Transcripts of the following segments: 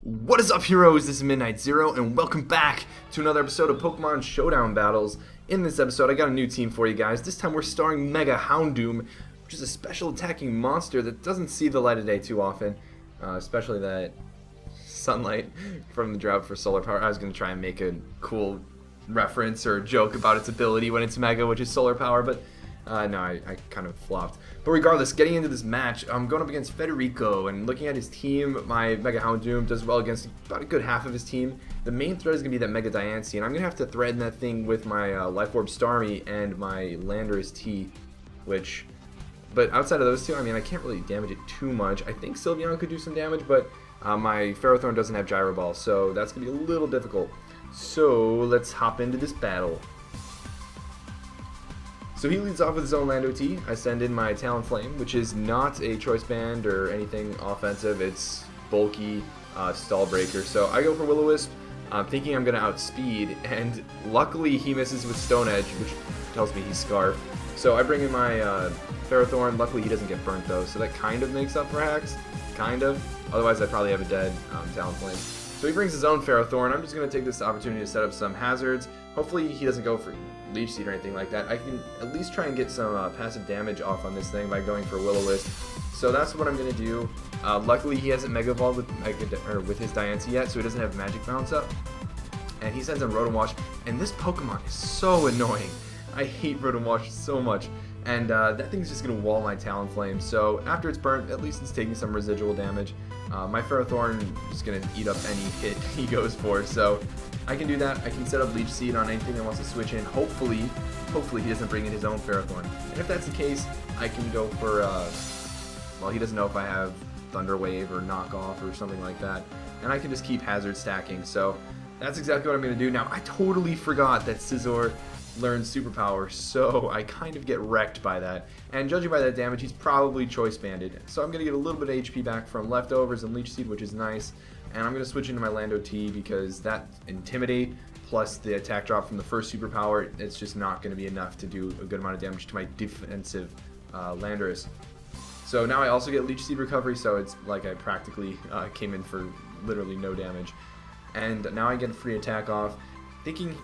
What is up, heroes? This is Midnight Zero, and welcome back to another episode of Pokemon Showdown Battles. In this episode, I got a new team for you guys. This time we're starring Mega Houndoom, which is a special attacking monster that doesn't see the light of day too often, especially that sunlight from the drought for solar power. I was going to try and make a cool reference or joke about its ability when it's Mega, which is solar power, but no, I kind of flopped. But regardless, getting into this match, I'm going up against Federico, and looking at his team, my Mega Houndoom does well against about a good half of his team. The main threat is going to be that Mega Diancie, and I'm going to have to threaten that thing with my Life Orb Starmie and my Landorus T, but outside of those two, I mean, I can't really damage it too much. I think Sylveon could do some damage, but my Ferrothorn doesn't have Gyro Ball, so that's going to be a little difficult. So let's hop into this battle. So he leads off with his own Lando T. I send in my Talonflame, which is not a Choice Band or anything offensive. It's bulky, Stall Breaker. So I go for Will-O-Wisp, thinking I'm going to outspeed, and luckily he misses with Stone Edge, which tells me he's Scarf. So I bring in my Ferrothorn. Luckily he doesn't get burnt though, so that kind of makes up for hacks. Kind of. Otherwise I'd probably have a dead Talonflame. So he brings his own Ferrothorn. I'm just going to take this opportunity to set up some hazards. Hopefully he doesn't go for Leech Seed or anything like that. I can at least try and get some passive damage off on this thing by going for Will-O-Wisp. So that's what I'm going to do. Luckily he hasn't Mega Evolved with his Diancie yet, so he doesn't have Magic Bounce up. And he sends in Rotom Wash, and this Pokemon is so annoying. I hate Rotom Wash so much. And that thing's just going to wall my Talonflame, so after it's burnt, at least it's taking some residual damage. My Ferrothorn is going to eat up any hit he goes for, so I can do that. I can set up Leech Seed on anything that wants to switch in. Hopefully he doesn't bring in his own Ferrothorn. And if that's the case, I can go for, well, he doesn't know if I have Thunder Wave or Knock Off or something like that. And I can just keep Hazard stacking, so that's exactly what I'm going to do. Now, I totally forgot that Scizor learns Superpower, so I kind of get wrecked by that. And judging by that damage, he's probably Choice Banded. So I'm going to get a little bit of HP back from Leftovers and Leech Seed, which is nice. And I'm going to switch into my Lando T because that Intimidate plus the attack drop from the first Superpower, it's just not going to be enough to do a good amount of damage to my defensive Landorus. So now I also get Leech Seed Recovery, so it's like I practically came in for literally no damage. And now I get a free attack off. Thinking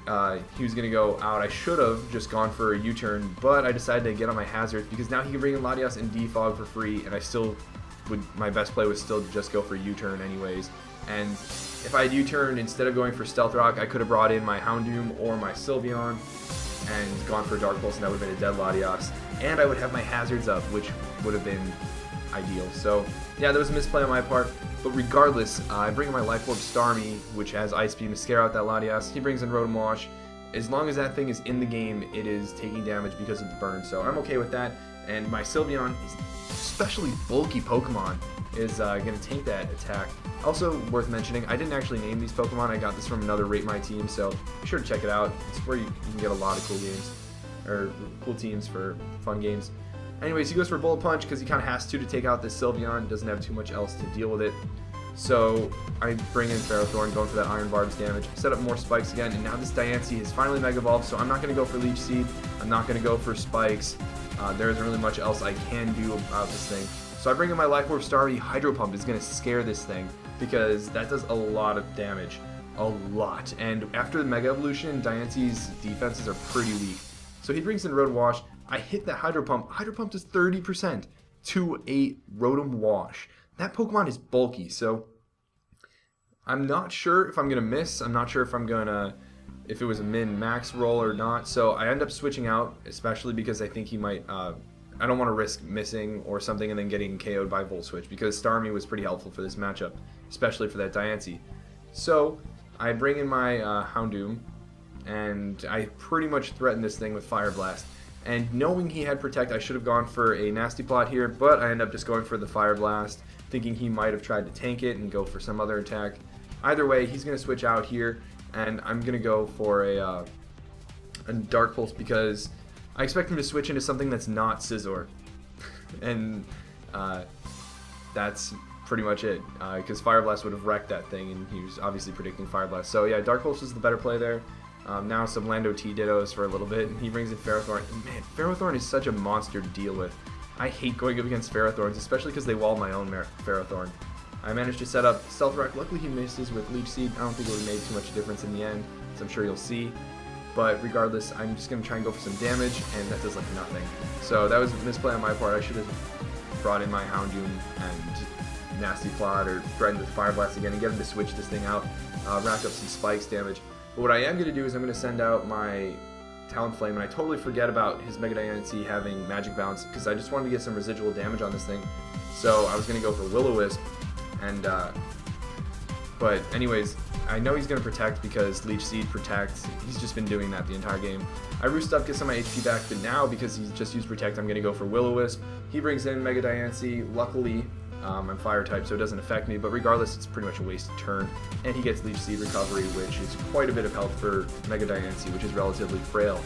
he was going to go out, I should have just gone for a U-turn, but I decided to get on my hazards because now he can bring in Latias and Defog for free, and I still would, my best play was still to just go for a U-turn anyways. And if I had U-turned instead of going for Stealth Rock, I could have brought in my Houndoom or my Sylveon and gone for Dark Pulse, and that would have been a dead Latias. And I would have my hazards up, which would have been ideal. So yeah, there was a misplay on my part, but regardless, I bring in my Life Orb Starmie, which has Ice Beam to scare out that Latias. He brings in Rotom Wash. As long as that thing is in the game, it is taking damage because of the burn, so I'm okay with that. And my Sylveon, is especially bulky Pokemon, is going to tank that attack. Also worth mentioning, I didn't actually name these Pokemon. I got this from another Rate My Team, so be sure to check it out. It's where you can get a lot of cool games, or cool teams for fun games. Anyways, he goes for Bullet Punch because he kind of has to take out this Sylveon. Doesn't have too much else to deal with it. So I bring in Ferrothorn, going for that Iron Barb's damage. Set up more spikes again, and now this Diancie is finally Mega Evolved, so I'm not going to go for Leech Seed. I'm not going to go for spikes. There isn't really much else I can do about this thing. So I bring in my Life Orb Starmie. Hydro Pump is going to scare this thing because that does a lot of damage. A lot. And after the Mega Evolution, Diancie's defenses are pretty weak. So he brings in Rotom Wash. I hit that Hydro Pump. Hydro Pump does 30% to a Rotom Wash. That Pokemon is bulky, so I'm not sure if I'm going to miss. I'm not sure if I'm going to, if it was a min-max roll or not. So I end up switching out, especially because I think he might, I don't want to risk missing or something and then getting KO'd by Volt Switch, because Starmie was pretty helpful for this matchup, especially for that Diancie. So I bring in my Houndoom, and I pretty much threaten this thing with Fire Blast. And knowing he had Protect, I should have gone for a Nasty Plot here, but I end up just going for the Fire Blast, thinking he might have tried to tank it and go for some other attack. Either way, he's going to switch out here, and I'm going to go for a Dark Pulse because I expect him to switch into something that's not Scizor. And that's pretty much it, because Fire Blast would have wrecked that thing, and he was obviously predicting Fire Blast. So yeah, Dark Pulse is the better play there. Now some Lando T Dittos for a little bit, and he brings in Ferrothorn. And man, Ferrothorn is such a monster to deal with. I hate going up against Ferrothorns, especially because they wall my own Ferrothorn. I managed to set up Stealth Rock. Luckily he misses with Leech Seed. I don't think it would have made too much difference in the end, as I'm sure you'll see. But regardless, I'm just going to try and go for some damage, and that does like nothing. So that was a misplay on my part. I should have brought in my Houndoom and Nasty Plot or threatened with Fire Blast again and get him to switch this thing out, rack up some spikes damage. But what I am going to do is I'm going to send out my Talonflame, and I totally forget about his Mega Diancie having Magic Bounce because I just wanted to get some residual damage on this thing. So I was going to go for Will-O-Wisp, and but anyways, I know he's going to Protect because Leech Seed protects. He's just been doing that the entire game. I Roost Up, get some of my HP back, but now because he's just used Protect, I'm going to go for Will-O-Wisp. He brings in Mega Diancie. Luckily, I'm Fire type, so it doesn't affect me, but regardless, it's pretty much a wasted turn. And he gets Leech Seed Recovery, which is quite a bit of health for Mega Diancie, which is relatively frail.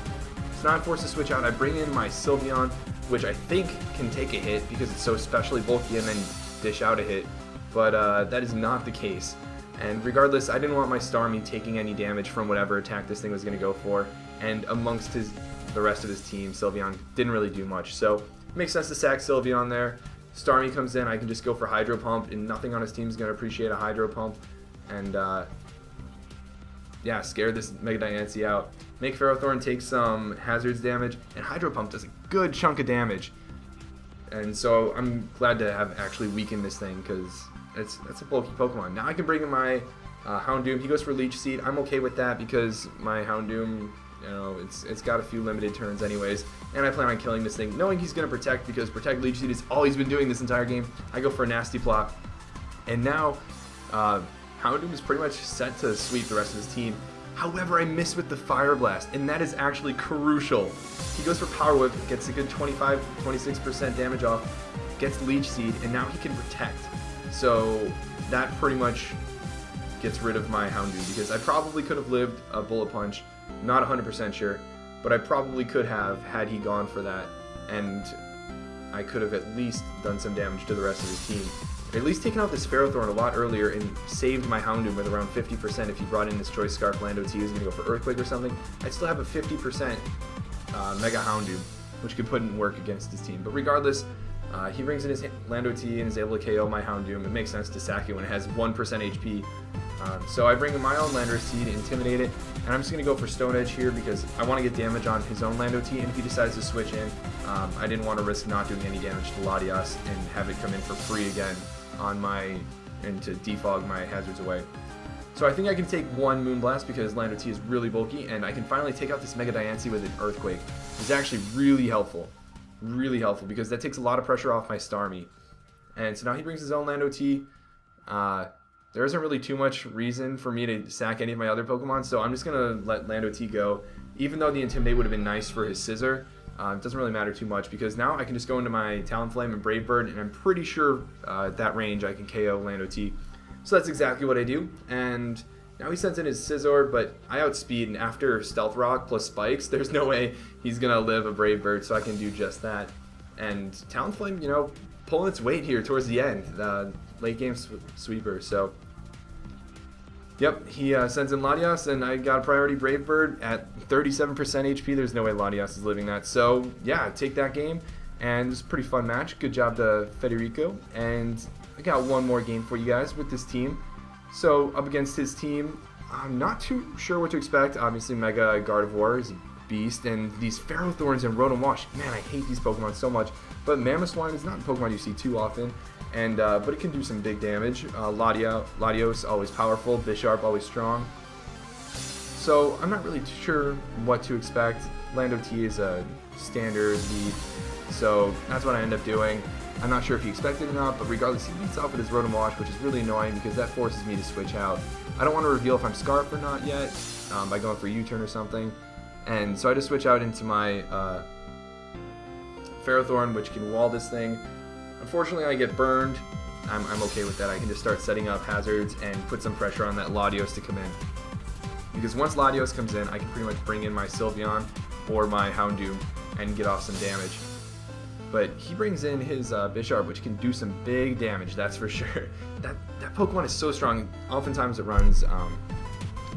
So now I'm forced to switch out. I bring in my Sylveon, which I think can take a hit because it's so especially bulky and then dish out a hit, but that is not the case. And regardless, I didn't want my Starmie taking any damage from whatever attack this thing was going to go for, and amongst the rest of his team, Sylveon didn't really do much, so it makes sense to sack Sylveon there. Starmie comes in, I can just go for Hydro Pump, and nothing on his team is going to appreciate a Hydro Pump, and yeah, scare this Mega Diancie out. Make Ferrothorn take some Hazards damage, and Hydro Pump does a good chunk of damage. And so I'm glad to have actually weakened this thing because it's a bulky Pokemon. Now I can bring in my Houndoom. He goes for Leech Seed. I'm okay with that because my Houndoom, you know, it's got a few limited turns anyways. And I plan on killing this thing, knowing he's going to Protect because Protect Leech Seed is all he's been doing this entire game. I go for a Nasty Plot. And now Houndoom is pretty much set to sweep the rest of his team. However, I miss with the Fire Blast, and that is actually crucial. He goes for Power Whip, gets a good 25-26% damage off, gets Leech Seed, and now he can Protect. So that pretty much gets rid of my Houndoom, because I probably could have lived a Bullet Punch, not 100% sure, but I probably could have had he gone for that, and I could have at least done some damage to the rest of his team. At least taken out this Ferrothorn a lot earlier and saved my Houndoom with around 50% if he brought in this Choice Scarf Lando T was going to go for Earthquake or something. I'd still have a 50% Mega Houndoom, which could put in work against his team. But regardless, he brings in his Lando T and is able to KO my Houndoom. It makes sense to sack it when it has 1% HP. So I bring in my own Landorus T to intimidate it, and I'm just going to go for Stone Edge here because I want to get damage on his own Lando T, and if he decides to switch in, I didn't want to risk not doing any damage to Latias and have it come in for free again on my, and to defog my hazards away. So I think I can take one Moonblast because Lando T is really bulky, and I can finally take out this Mega Diancie with an Earthquake. It's actually really helpful because that takes a lot of pressure off my Starmie. And so now he brings his own Lando T. There isn't really too much reason for me to sack any of my other Pokemon, so I'm just going to let Lando T go. Even though the Intimidate would have been nice for his Scissor, it doesn't really matter too much because now I can just go into my Talonflame and Brave Bird, and I'm pretty sure at that range I can KO Lando T. So that's exactly what I do, and now he sends in his Scizor, but I outspeed, and after Stealth Rock plus Spikes, there's no way he's going to live a Brave Bird, so I can do just that. And Talonflame, you know, pulling its weight here towards the end, late game sweeper, so yep, he sends in Latias, and I got a priority Brave Bird at 37% HP. There's no way Latias is living that. So yeah, take that game, and it's a pretty fun match. Good job to Federico, and I got one more game for you guys with this team. So up against his team, I'm not too sure what to expect. Obviously, Mega Gardevoir is a beast, and these Ferrothorns and Rotom Wash, man, I hate these Pokemon so much. But Mamoswine is not a Pokemon you see too often. And but it can do some big damage. Latios, always powerful. Bisharp, always strong. So I'm not really sure what to expect. Lando T is a standard lead, so that's what I end up doing. I'm not sure if he expected it or not, but regardless, he leads off with his Rotom Wash, which is really annoying because that forces me to switch out. I don't want to reveal if I'm Scarf or not yet by going for U-turn or something. And so I just switch out into my Ferrothorn, which can wall this thing. Unfortunately, I get burned. I'm okay with that. I can just start setting up hazards and put some pressure on that Latios to come in. Because once Latios comes in, I can pretty much bring in my Sylveon or my Houndoom and get off some damage. But he brings in his Bisharp, which can do some big damage, that's for sure. That Pokemon is so strong. Oftentimes it runs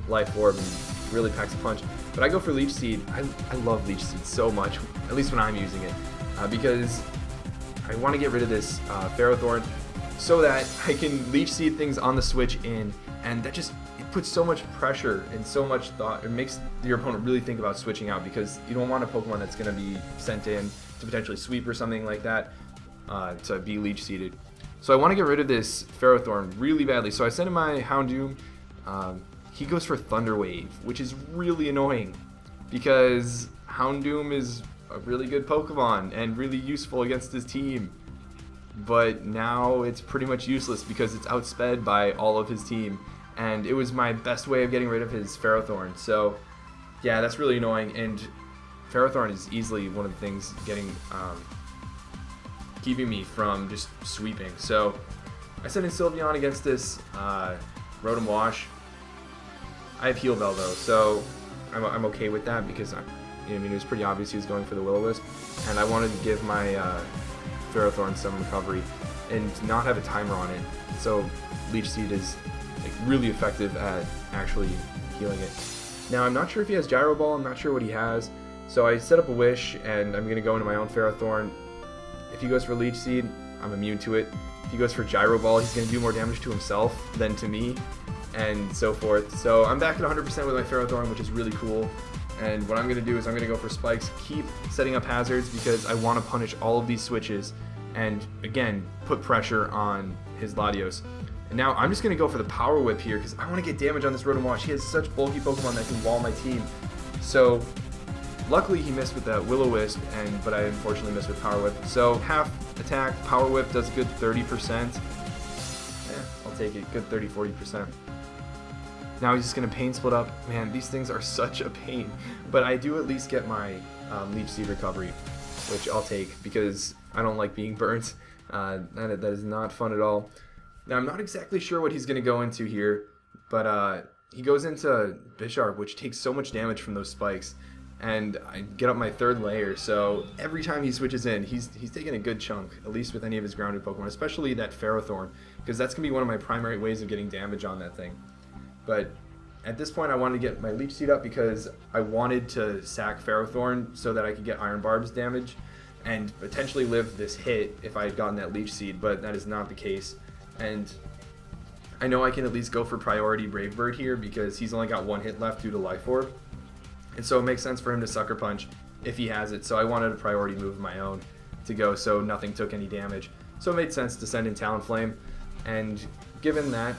Life Orb and really packs a punch. But I go for Leech Seed. I love Leech Seed so much, at least when I'm using it, because I want to get rid of this Ferrothorn. so that I can leech seed things on the switch in, and that just it puts so much pressure and so much thought. It makes your opponent really think about switching out, because you don't want a Pokemon that's going to be sent in to potentially sweep or something like that to be leech seeded. So I want to get rid of this Ferrothorn really badly. So I send in my Houndoom. He goes for Thunder Wave, which is really annoying because Houndoom is a really good Pokemon and really useful against his team. But now it's pretty much useless because it's outsped by all of his team. And it was my best way of getting rid of his Ferrothorn. So yeah, that's really annoying. And Ferrothorn is easily one of the things keeping me from just sweeping. So I sent in Sylveon against this Rotom Wash. I have Heal Bell though, so I'm okay with that because it was pretty obvious he was going for the Will-O-Wisp, and I wanted to give my Ferrothorn some recovery and not have a timer on it. So Leech Seed is like really effective at actually healing it. Now I'm not sure if he has Gyro Ball. I'm not sure what he has. So I set up a Wish, and I'm gonna go into my own Ferrothorn. If he goes for Leech Seed, I'm immune to it. If he goes for Gyro Ball, he's going to do more damage to himself than to me, and so forth. So I'm back at 100% with my Ferrothorn, which is really cool. And what I'm going to do is I'm going to go for Spikes, keep setting up hazards because I want to punish all of these switches and, again, put pressure on his Latios. And now I'm just going to go for the Power Whip here because I want to get damage on this Rotom Wash. He has such bulky Pokemon that can wall my team. So luckily he missed with that Will-O-Wisp, but I unfortunately missed with Power Whip. So half attack, Power Whip does a good 30%. Yeah, I'll take it, good 30-40%. Now he's just going to Pain Split up. Man, these things are such a pain. But I do at least get my Leech Seed recovery, which I'll take because I don't like being burnt. That is not fun at all. Now I'm not exactly sure what he's going to go into here, but he goes into Bisharp, which takes so much damage from those spikes. And I get up my third layer, so every time he switches in, he's taking a good chunk, at least with any of his grounded Pokemon, especially that Ferrothorn, because that's going to be one of my primary ways of getting damage on that thing. But at this point, I wanted to get my Leech Seed up because I wanted to sack Ferrothorn so that I could get Iron Barb's damage and potentially live this hit if I had gotten that Leech Seed, but that is not the case. And I know I can at least go for priority Brave Bird here because he's only got one hit left due to Life Orb. And so it makes sense for him to Sucker Punch if he has it. So I wanted a priority move of my own to go so nothing took any damage. So it made sense to send in Talonflame. And given that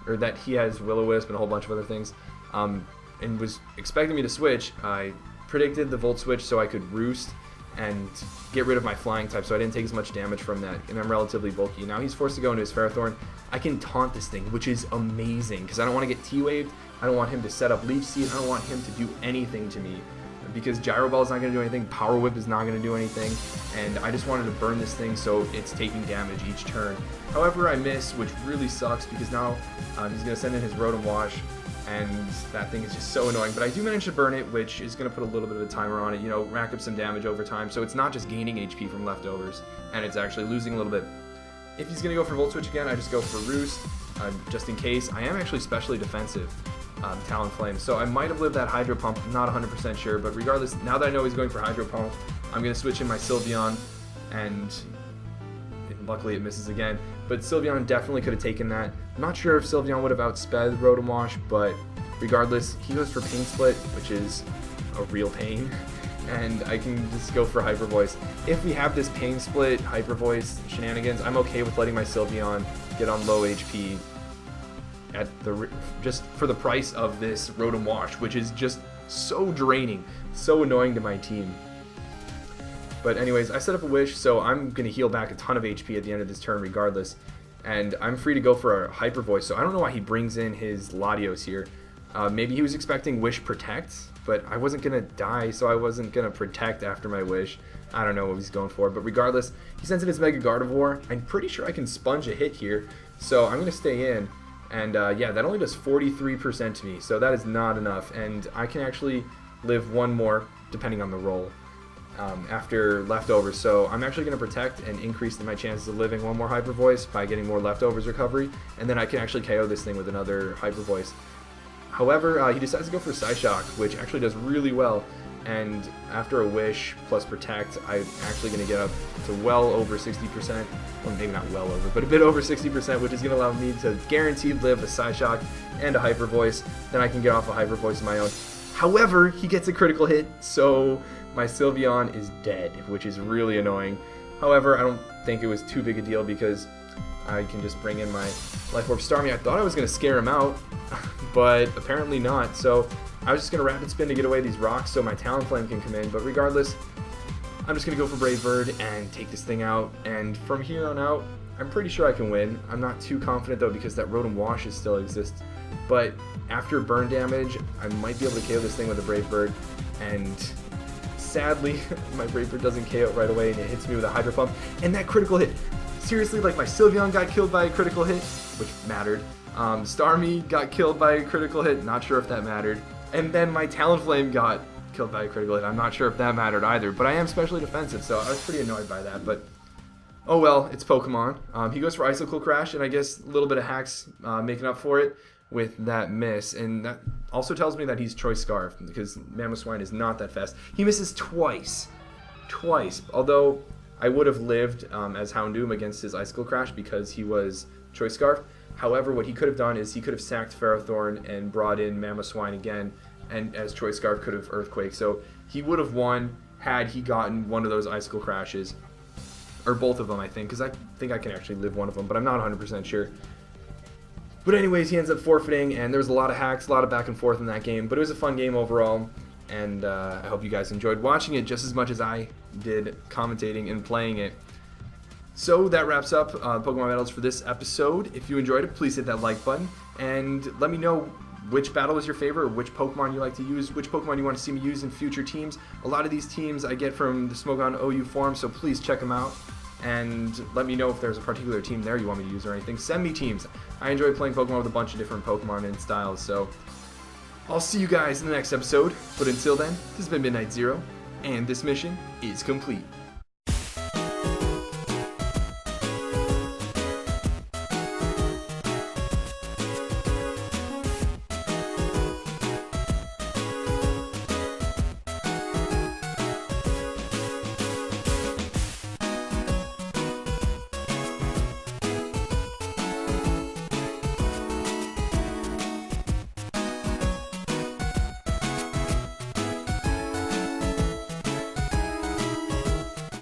that he has Will-O-Wisp and a whole bunch of other things, and was expecting me to switch, I predicted the Volt Switch so I could Roost and get rid of my Flying type, so I didn't take as much damage from that, and I'm relatively bulky. Now he's forced to go into his Ferrothorn. I can taunt this thing, which is amazing, because I don't want to get T-Waved, I don't want him to set up Leech Seed, I don't want him to do anything to me, because Gyro Ball is not going to do anything, Power Whip is not going to do anything, and I just wanted to burn this thing so it's taking damage each turn. However, I miss, which really sucks, because now he's going to send in his Rotom Wash, and that thing is just so annoying. But I do manage to burn it, which is going to put a little bit of a timer on it, rack up some damage over time, so it's not just gaining HP from leftovers, and it's actually losing a little bit. If he's going to go for Volt Switch again, I just go for Roost, just in case. I am actually specially defensive. Talonflame. So I might have lived that Hydro Pump, not 100% sure, but regardless, now that I know he's going for Hydro Pump, I'm going to switch in my Sylveon, and luckily it misses again, but Sylveon definitely could have taken that. I'm not sure if Sylveon would have outsped Rotom Wash, but regardless, he goes for Pain Split, which is a real pain, and I can just go for Hyper Voice. If we have this Pain Split, Hyper Voice shenanigans, I'm okay with letting my Sylveon get on low HP at just for the price of this Rotom Wash, which is just so draining, so annoying to my team. But anyways, I set up a Wish, so I'm going to heal back a ton of HP at the end of this turn regardless, and I'm free to go for a Hyper Voice, so I don't know why he brings in his Latios here. Maybe he was expecting Wish Protect, but I wasn't going to die, so I wasn't going to Protect after my Wish. I don't know what he's going for, but regardless, he sends in his Mega Gardevoir. I'm pretty sure I can sponge a hit here, so I'm going to stay in. And yeah, that only does 43% to me, so that is not enough. And I can actually live one more, depending on the roll, after leftovers. So I'm actually going to Protect and increase my chances of living one more Hyper Voice by getting more leftovers recovery. And then I can actually KO this thing with another Hyper Voice. However, he decides to go for Psyshock, which actually does really well. and after a Wish plus Protect, I'm actually going to get up to well over 60%, well maybe not well over, but a bit over 60%, which is going to allow me to guaranteed live a Psyshock and a Hyper Voice. Then I can get off a Hyper Voice of my own. However, he gets a critical hit, so my Sylveon is dead, which is really annoying. However, I don't think it was too big a deal because I can just bring in my Life Orb Starmie. I thought I was going to scare him out, but apparently not. So I was just going to Rapid Spin to get away these rocks so my Talonflame can come in. But regardless, I'm just going to go for Brave Bird and take this thing out. And from here on out, I'm pretty sure I can win. I'm not too confident though because that Rotom Wash still exists. But after burn damage, I might be able to KO this thing with a Brave Bird. And sadly, my Brave Bird doesn't KO it right away and it hits me with a Hydro Pump. And that critical hit. Seriously, like my Sylveon got killed by a critical hit, which mattered. Starmie got killed by a critical hit, not sure if that mattered. And then my Talonflame got killed by a critical hit, I'm not sure if that mattered either. But I am specially defensive, so I was pretty annoyed by that. But oh well, it's Pokemon. He goes for Icicle Crash, and I guess a little bit of hacks making up for it with that miss. And that also tells me that he's Choice Scarf, because Mamoswine is not that fast. He misses twice. Although I would have lived as Houndoom against his Icicle Crash because he was Choice Scarf. However, what he could have done is he could have sacked Ferrothorn and brought in Mamoswine again, and as Choice Scarf could have Earthquake. So he would have won had he gotten one of those Icicle Crashes. Or both of them, I think, because I think I can actually live one of them, but I'm not 100% sure. But anyways, he ends up forfeiting, and there was a lot of hacks, a lot of back and forth in that game, but it was a fun game overall. And I hope you guys enjoyed watching it just as much as I did commentating and playing it. So that wraps up Pokemon Battles for this episode. If you enjoyed it, please hit that like button. And let me know which battle was your favorite, or which Pokemon you like to use, which Pokemon you want to see me use in future teams. A lot of these teams I get from the Smogon OU forum, so please check them out. And let me know if there's a particular team there you want me to use or anything. Send me teams. I enjoy playing Pokemon with a bunch of different Pokemon and styles, so I'll see you guys in the next episode, but until then, this has been Midnight Zero, and this mission is complete.